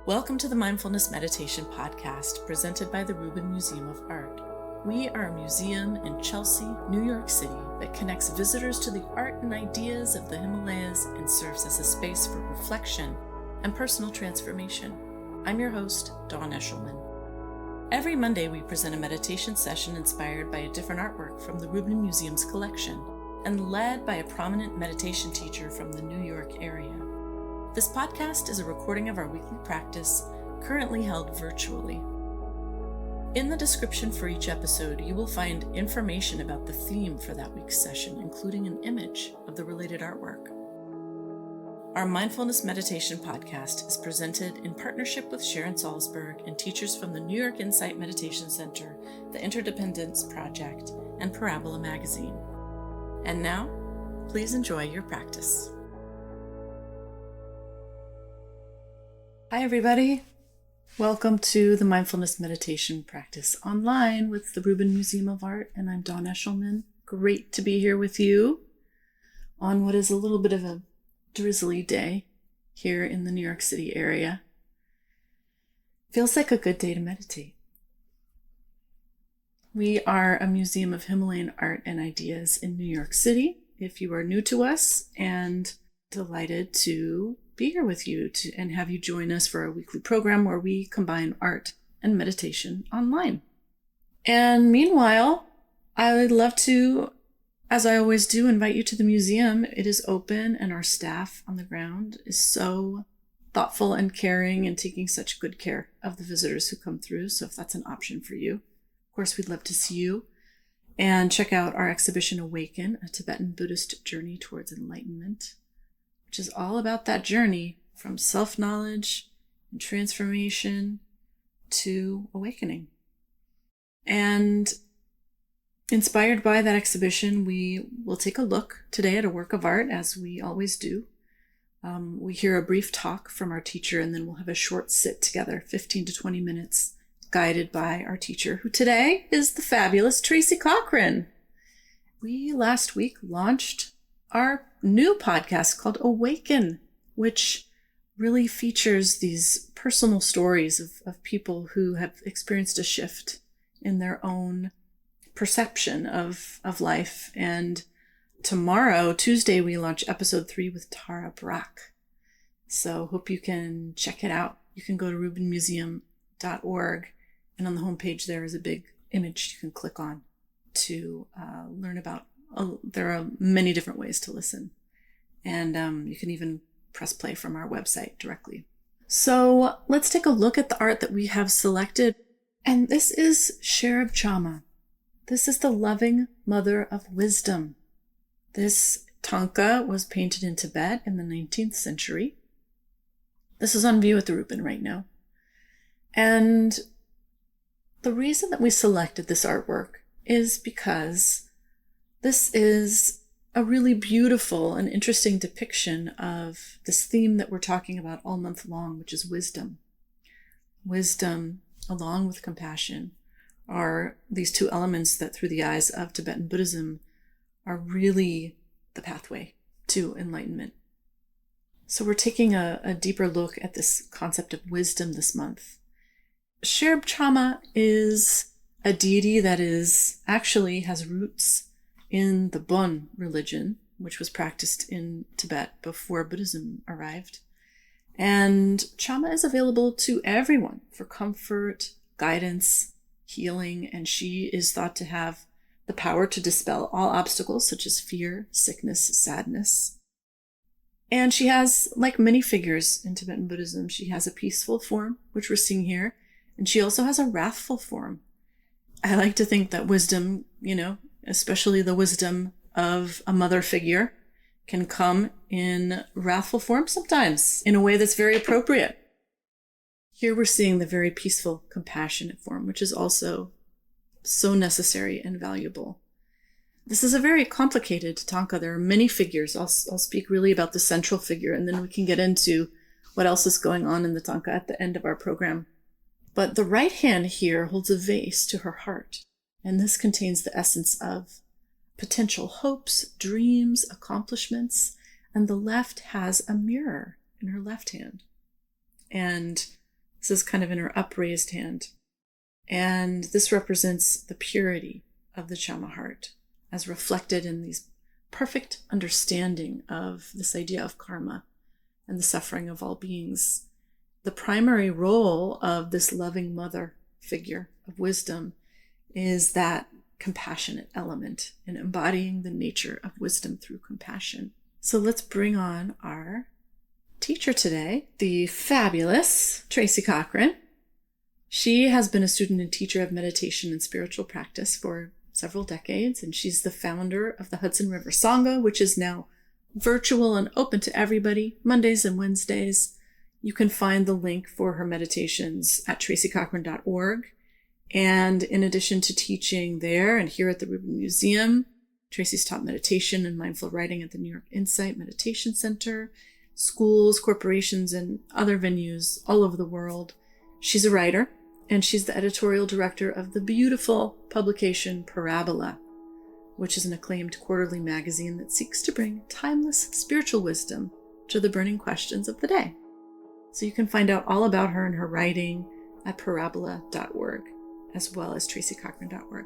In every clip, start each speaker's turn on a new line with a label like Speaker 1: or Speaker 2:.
Speaker 1: Welcome to the Mindfulness Meditation Podcast presented by the Rubin Museum of Art. We are a museum in Chelsea, New York City that connects visitors to the art and ideas of the Himalayas and serves as a space for reflection and personal transformation. I'm your host, Dawn Eshelman. Every Monday we present a meditation session inspired by a different artwork from the Rubin Museum's collection and led by a prominent meditation teacher from the New York area. This podcast is a recording of our weekly practice, currently held virtually. In the description for each episode, you will find information about the theme for that week's session, including an image of the related artwork. Our Mindfulness Meditation Podcast is presented in partnership with Sharon Salzberg and teachers from the New York Insight Meditation Center, the Interdependence Project, and Parabola Magazine. And now, please enjoy your practice. Hi, everybody. Welcome to the Mindfulness Meditation Practice online with the Rubin Museum of Art, and I'm Dawn Eshelman. Great to be here with you on what is a little bit of a drizzly day here in the New York City area. Feels like a good day to meditate. We are a museum of Himalayan art and ideas in New York City. If you are new to us, and delighted to be here with you and have you join us for our weekly program where we combine art and meditation online. And meanwhile, I would love to, as I always do, invite you to the museum. It is open and our staff on the ground is so thoughtful and caring and taking such good care of the visitors who come through. So if that's an option for you, of course, we'd love to see you. And check out our exhibition, Awaken, a Tibetan Buddhist journey towards enlightenment, which is all about that journey from self-knowledge and transformation to awakening. And inspired by that exhibition, we will take a look today at a work of art, as we always do. We hear a brief talk from our teacher, and then we'll have a short sit together, 15 to 20 minutes, guided by our teacher, who today is the fabulous Tracy Cochran. We last week launched our new podcast called Awaken, which really features these personal stories of people who have experienced a shift in their own perception of life. And tomorrow, Tuesday, we launch episode 3 with Tara Brock. So hope you can check it out. You can go to rubinmuseum.org, and on the homepage there is a big image you can click on to learn about. There are many different ways to listen, and you can even press play from our website directly. So let's take a look at the art that we have selected. And this is Sharon Salzberg. This is the loving mother of wisdom. This tanka was painted in Tibet in the 19th century. This is on view at the Rubin right now. And the reason that we selected this artwork is because this is a really beautiful and interesting depiction of this theme that we're talking about all month long, which is wisdom. Wisdom, along with compassion, are these two elements that, through the eyes of Tibetan Buddhism, are really the pathway to enlightenment. So we're taking a deeper look at this concept of wisdom this month. Sharon Salzberg is a deity that actually has roots in the Bon religion, which was practiced in Tibet before Buddhism arrived. And Chama is available to everyone for comfort, guidance, healing, and she is thought to have the power to dispel all obstacles such as fear, sickness, sadness. And she has, like many figures in Tibetan Buddhism, she has a peaceful form, which we're seeing here, and she also has a wrathful form. I like to think that wisdom, especially the wisdom of a mother figure, can come in wrathful form sometimes in a way that's very appropriate. Here we're seeing the very peaceful, compassionate form, which is also so necessary and valuable. This is a very complicated tanka. There are many figures. I'll speak really about the central figure, and then we can get into what else is going on in the tanka at the end of our program. But the right hand here holds a vase to her heart, and this contains the essence of potential hopes, dreams, accomplishments, and the left has a mirror in her left hand. And This is kind of in her upraised hand. And this represents the purity of the Chama heart as reflected in these perfect understanding of this idea of karma and the suffering of all beings. The primary role of this loving mother figure of wisdom is that compassionate element in embodying the nature of wisdom through compassion. So let's bring on our teacher today, the fabulous Tracy Cochran. She has been a student and teacher of meditation and spiritual practice for several decades, and she's the founder of the Hudson River Sangha, which is now virtual and open to everybody, Mondays and Wednesdays. You can find the link for her meditations at tracycochran.org. And in addition to teaching there and here at the Rubin Museum, Tracy's taught meditation and mindful writing at the New York Insight Meditation Center, schools, corporations, and other venues all over the world. She's a writer, and she's the editorial director of the beautiful publication Parabola, which is an acclaimed quarterly magazine that seeks to bring timeless spiritual wisdom to the burning questions of the day. So you can find out all about her and her writing at parabola.org, as well as tracycochran.org.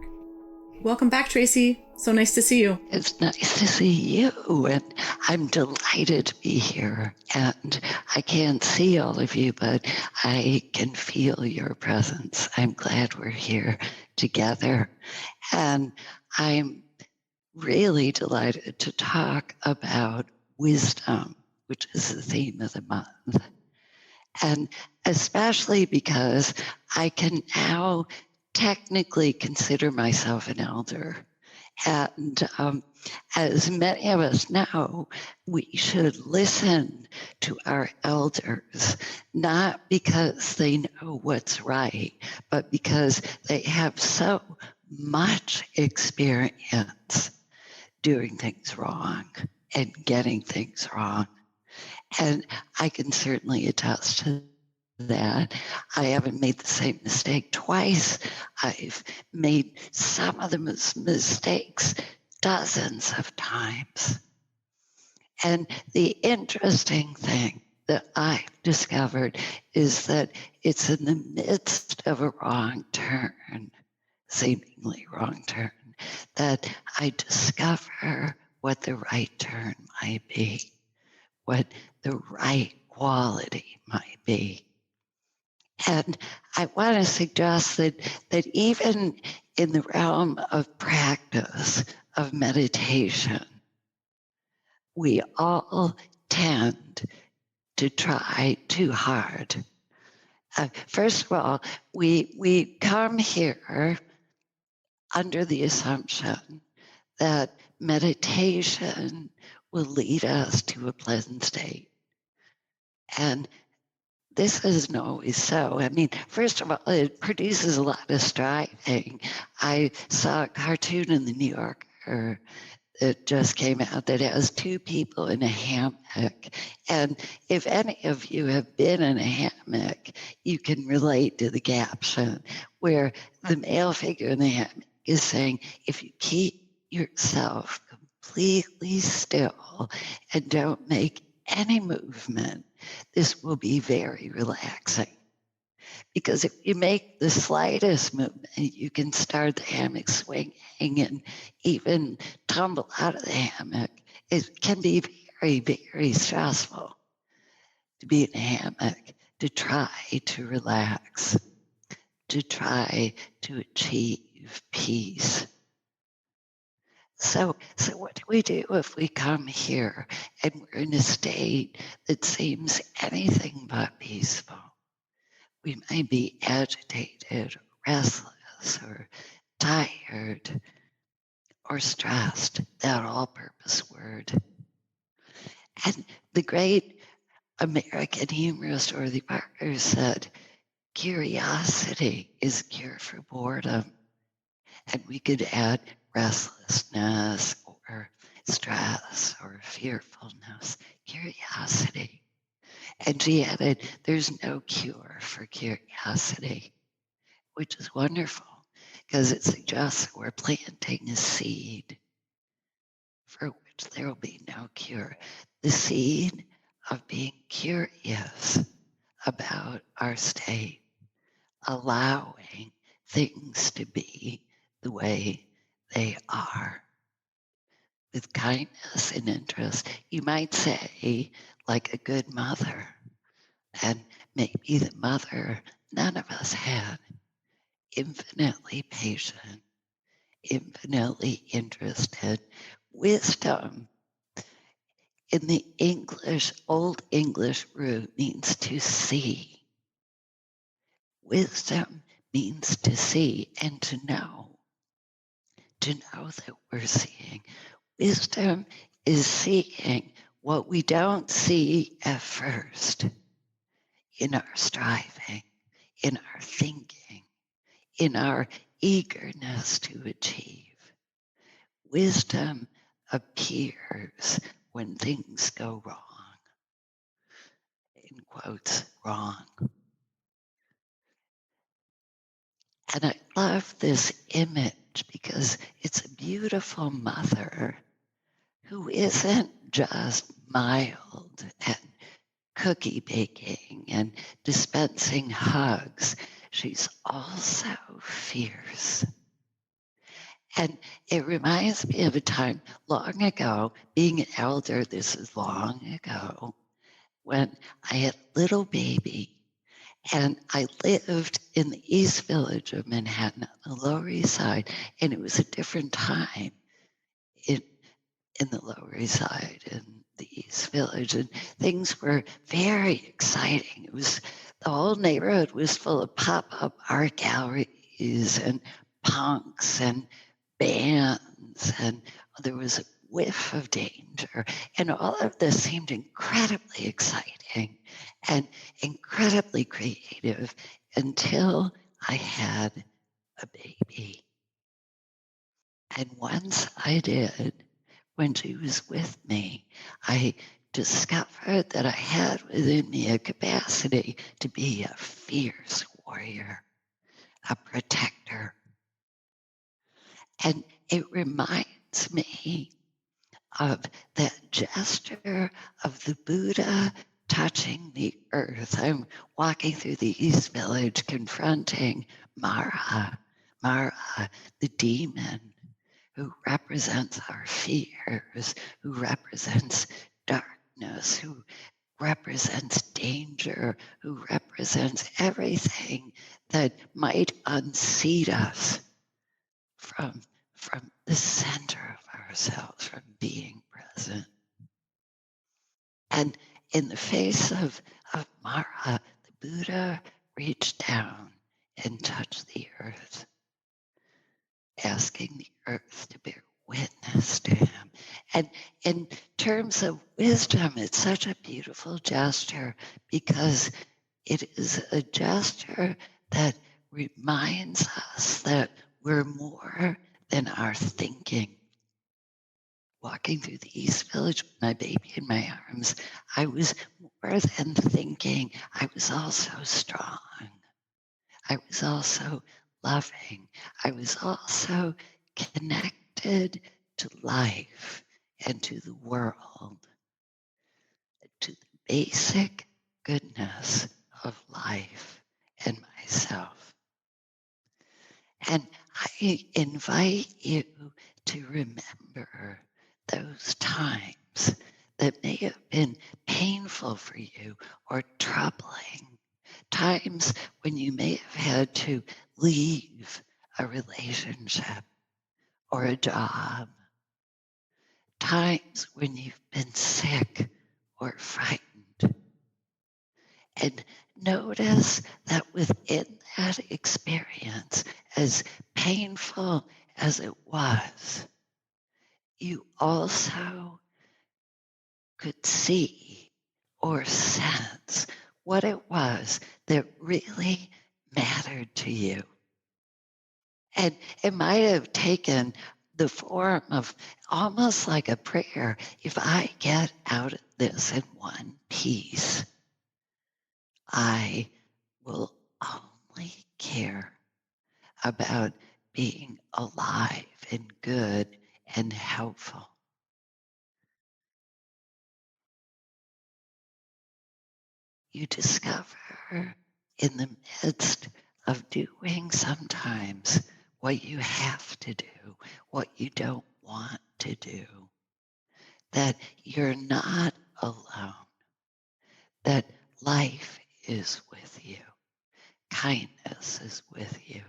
Speaker 1: Welcome back, Tracy. So nice to see you.
Speaker 2: It's nice to see you, and I'm delighted to be here. And I can't see all of you, but I can feel your presence. I'm glad we're here together. And I'm really delighted to talk about wisdom, which is the theme of the month. And especially because I can now technically consider myself an elder. And as many of us know, we should listen to our elders, not because they know what's right, but because they have so much experience doing things wrong and getting things wrong. And I can certainly attest to that. I haven't made the same mistake twice. I've made some of the mistakes dozens of times. And the interesting thing that I've discovered is that it's in the midst of a wrong turn, seemingly wrong turn, that I discover what the right turn might be, what the right quality might be. And I want to suggest that even in the realm of practice, of meditation, we all tend to try too hard. First of all, we come here under the assumption that meditation will lead us to a pleasant state. And this isn't always so. I mean, first of all, it produces a lot of striving. I saw a cartoon in the New Yorker that just came out that has two people in a hammock. And if any of you have been in a hammock, you can relate to the caption where the male figure in the hammock is saying, if you keep yourself completely still and don't make any movement, this will be very relaxing. Because if you make the slightest movement, you can start the hammock swinging and even tumble out of the hammock. It can be very, very stressful to be in a hammock, to try to relax, to try to achieve peace. So what do we do if we come here and we're in a state that seems anything but peaceful? We may be agitated, restless, or tired, or stressed, that all-purpose word. And the great American humorist Dorothy Parker said, curiosity is a cure for boredom. And we could add restlessness or stress or fearfulness, curiosity. And she added, there's no cure for curiosity, which is wonderful because it suggests that we're planting a seed for which there will be no cure. The seed of being curious about our state, allowing things to be the way they are with kindness and interest. You might say, like a good mother, and maybe the mother none of us had, infinitely patient, infinitely interested. Wisdom in the English, Old English root means to see. Wisdom means to see and to know that we're seeing. Wisdom is seeing what we don't see at first in our striving, in our thinking, in our eagerness to achieve. Wisdom appears when things go wrong. In quotes, wrong. And I love this image because it's a beautiful mother who isn't just mild and cookie baking and dispensing hugs. She's also fierce. And it reminds me of a time long ago, being an elder, this is long ago, when I had a little baby and I lived in the East Village of Manhattan on the Lower East Side, and it was a different time in, in the Lower East Side in the East Village, and things were very exciting. It was the whole neighborhood was full of pop-up art galleries and punks and bands, and there was a whiff of danger. And all of this seemed incredibly exciting and incredibly creative until I had a baby. And once I did, when she was with me, I discovered that I had within me a capacity to be a fierce warrior, a protector. And it reminds me of that gesture of the Buddha touching the earth. I'm walking through the East Village confronting Mara, the demon who represents our fears, who represents darkness, who represents danger, who represents everything that might unseat us from the center of ourselves, from being present. And in the face of Mara, the Buddha reached down and touched the earth, asking the earth to bear witness to him. And in terms of wisdom, it's such a beautiful gesture because it is a gesture that reminds us that we're more than our thinking. Walking through the East Village with my baby in my arms, I was more than thinking. I was also strong. I was also loving. I was also connected to life and to the world, to the basic goodness of life and myself. And I invite you to remember those times that may have been painful for you or troubling, times when you may have had to leave a relationship or a job, times when you've been sick or frightened. And notice that within that experience, as painful as it was, you also could see or sense what it was that really mattered to you. And it might have taken the form of almost like a prayer. If I get out of this in one piece, I will only care about being alive and good and helpful. you discover in the midst of doing sometimes what you have to do, what you don't want to do, that you're not alone, that life is with you, kindness is with you,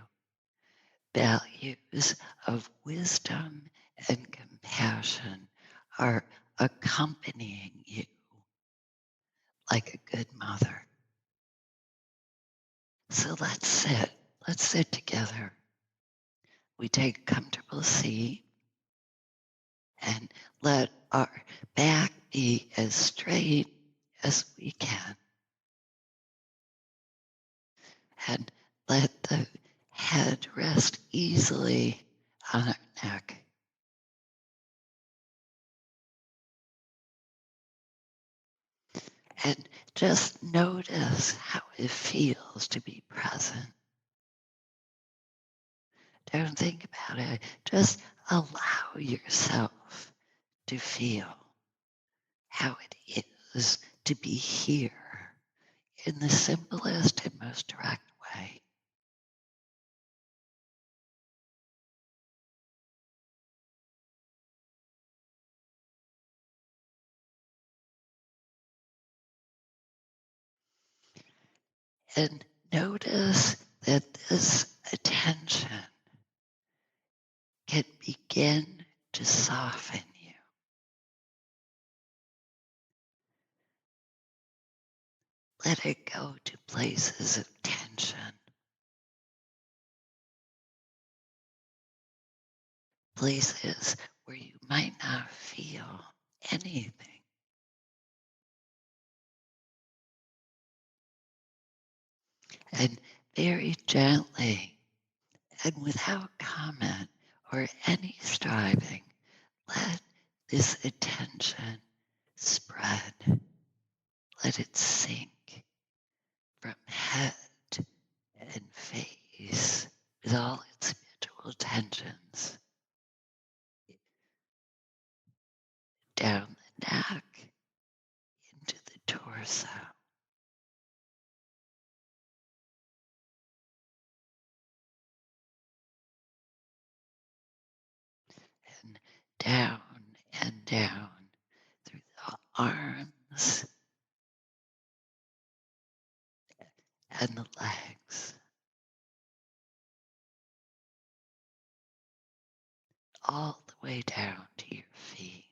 Speaker 2: values of wisdom and compassion are accompanying you like a good mother. So let's sit together. We take a comfortable seat and let our back be as straight as we can. And let the head rest easily on our neck. And just notice how it feels to be present. Don't think about it. Just allow yourself to feel how it is to be here in the simplest and most direct way. And notice that this attention can begin to soften you. Let it go to places of tension, places where you might not feel anything. And very gently and without comment or any striving, let this attention spread. Let it sink from head and face with all its habitual tensions down the neck into the torso. And down and down through the arms and the legs, all the way down to your feet.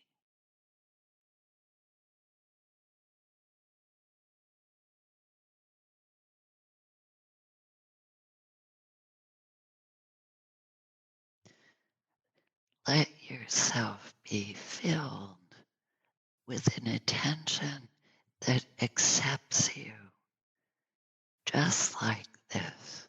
Speaker 2: Let yourself be filled with an attention that accepts you just like this.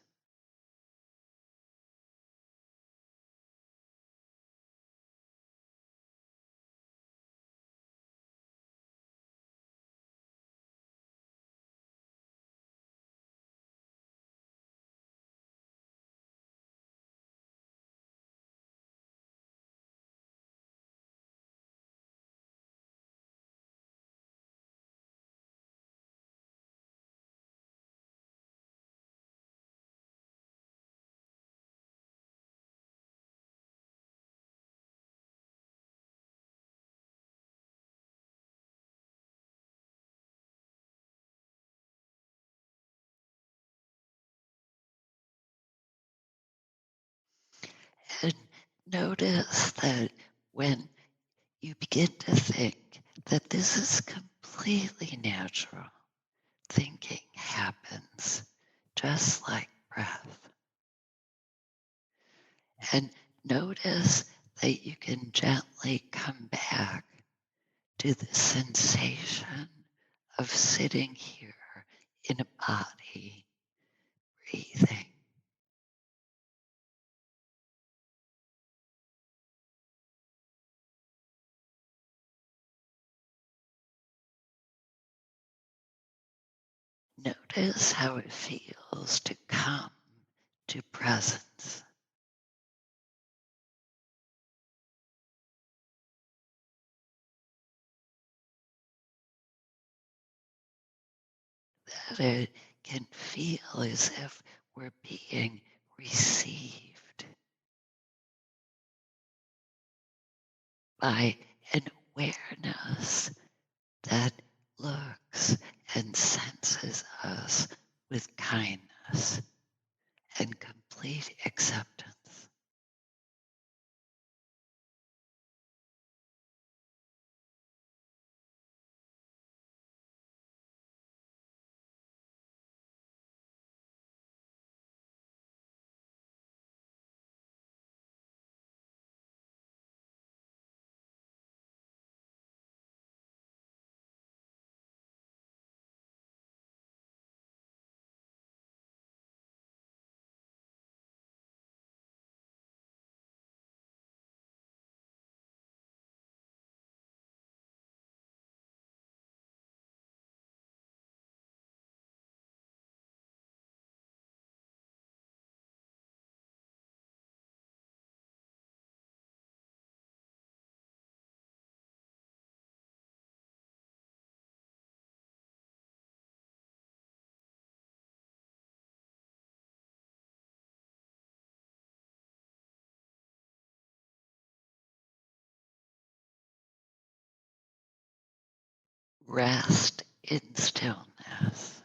Speaker 2: And notice that when you begin to think that this is completely natural, thinking happens just like breath. And notice that you can gently come back to the sensation of sitting here in a body, breathing. Notice how it feels to come to presence. that it can feel as if we're being received by an awareness that looks and senses us with kindness and complete acceptance. Rest in stillness.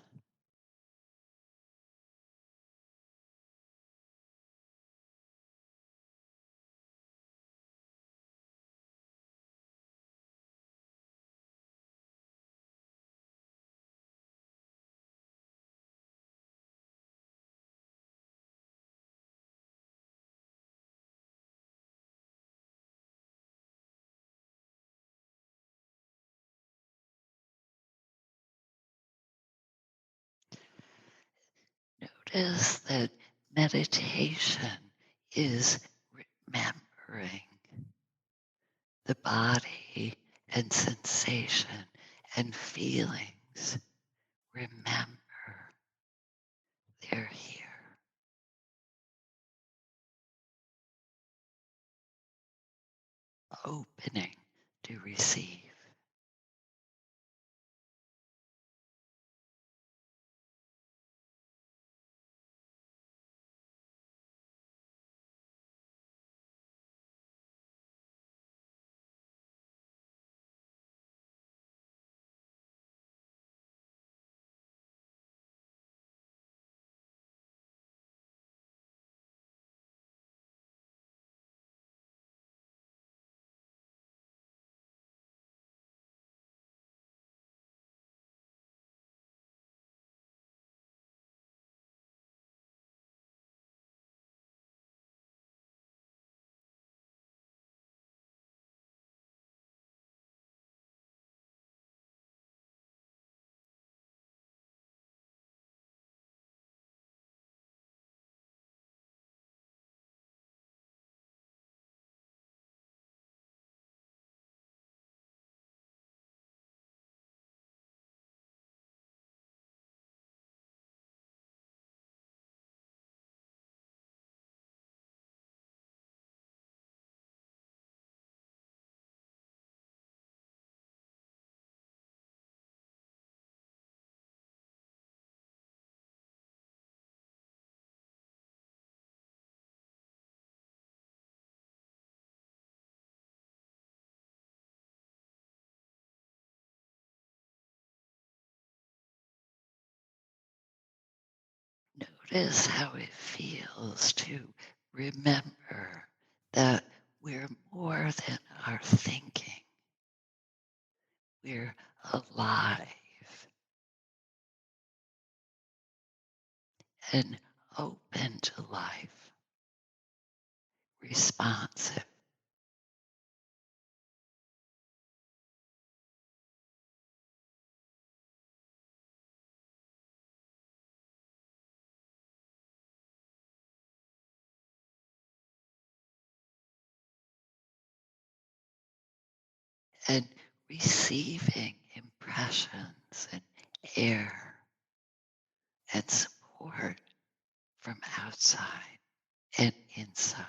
Speaker 2: Notice that meditation is remembering the body and sensation and feelings. Remember they're here. Opening to receive. Notice how it feels to remember that we're more than our thinking. We're alive and open to life, responsive. And receiving impressions and air and support from outside and inside.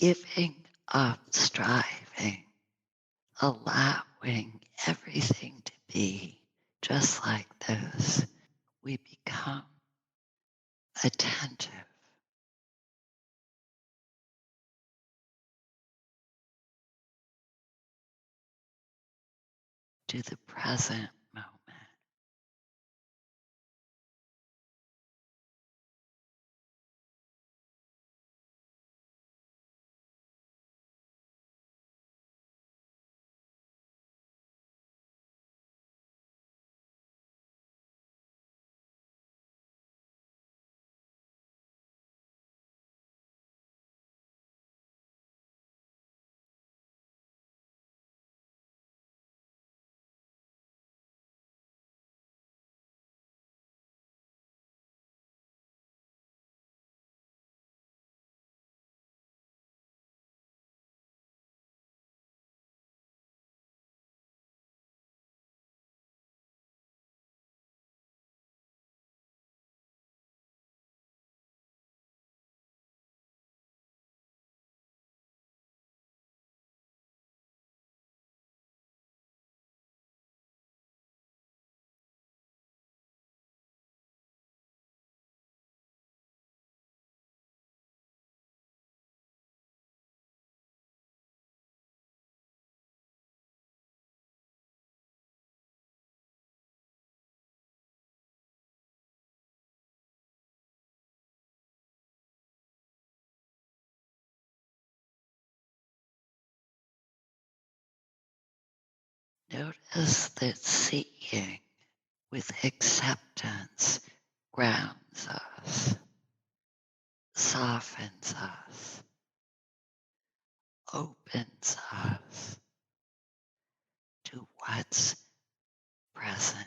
Speaker 2: giving up striving, allowing everything to be just like this, we become attentive to the present moment. Notice that seeing with acceptance grounds us, softens us, opens us to what's present.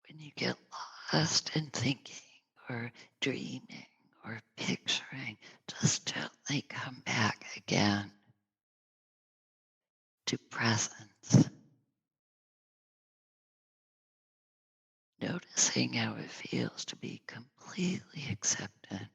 Speaker 2: When you get lost in thinking or dreaming or picturing, just gently come back again to presence, noticing how it feels to be completely accepted.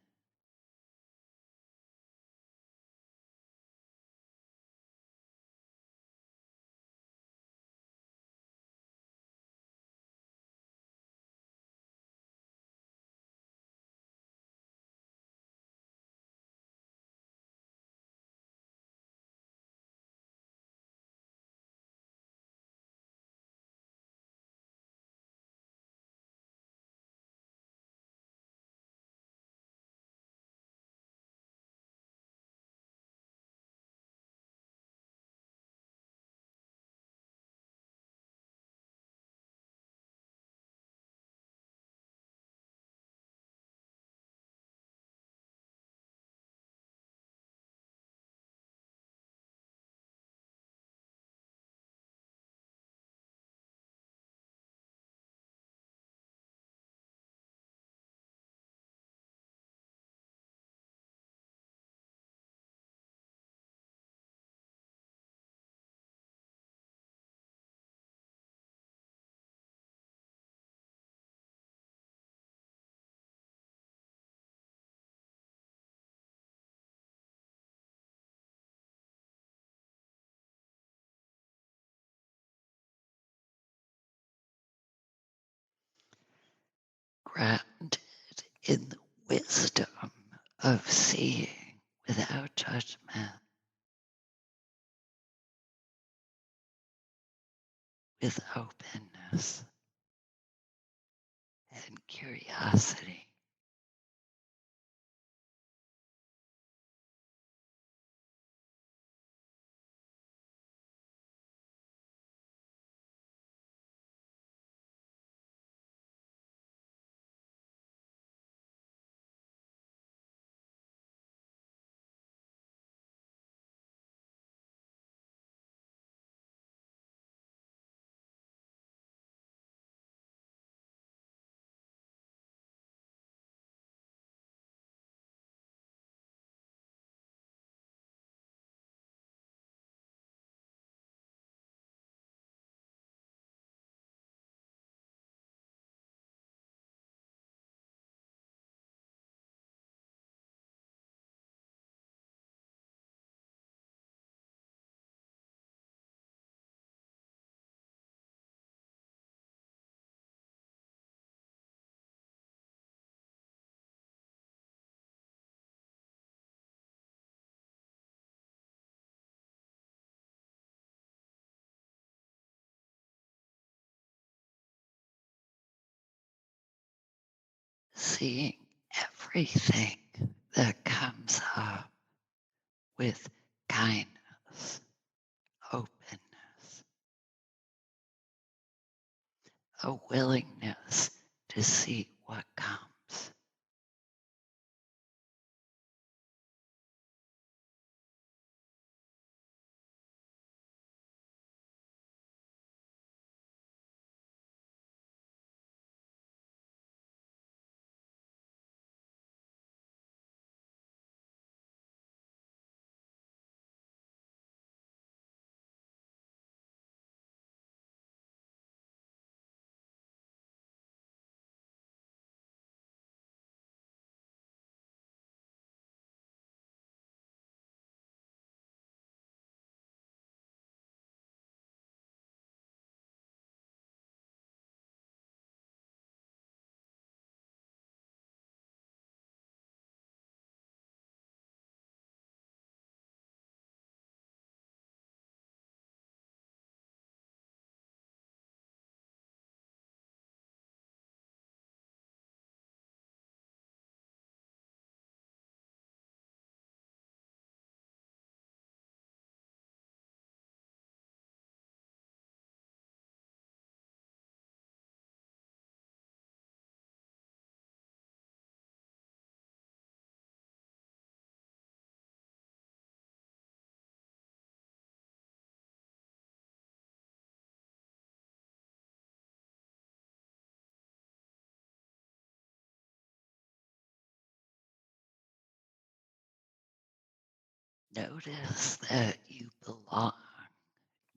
Speaker 2: grounded in the wisdom of seeing without judgment, with openness and curiosity. Seeing everything that comes up with kindness, openness, a willingness to see what comes. Notice that you belong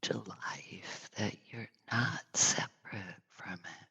Speaker 2: to life, that you're not separate from it.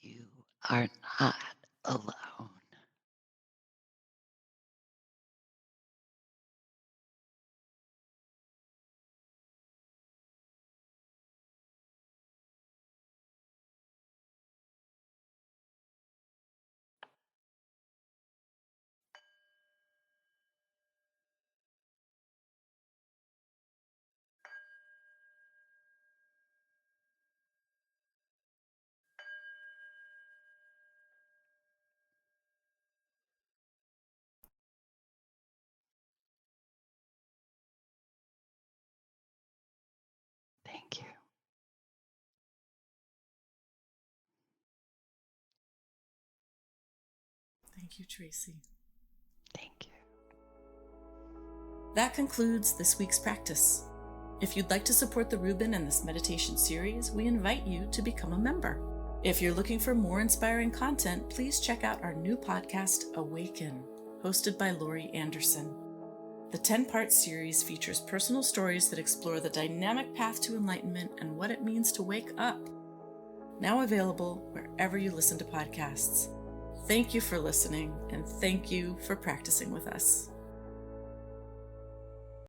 Speaker 2: You are not alone.
Speaker 1: Thank you, Tracy.
Speaker 2: Thank you.
Speaker 1: That concludes this week's practice. If you'd like to support the Rubin and this meditation series, we invite you to become a member. If you're looking for more inspiring content, please check out our new podcast, Awaken, hosted by Laurie Anderson. The 10-part series features personal stories that explore the dynamic path to enlightenment and what it means to wake up. Now available wherever you listen to podcasts. Thank you for listening, and thank you for practicing with us.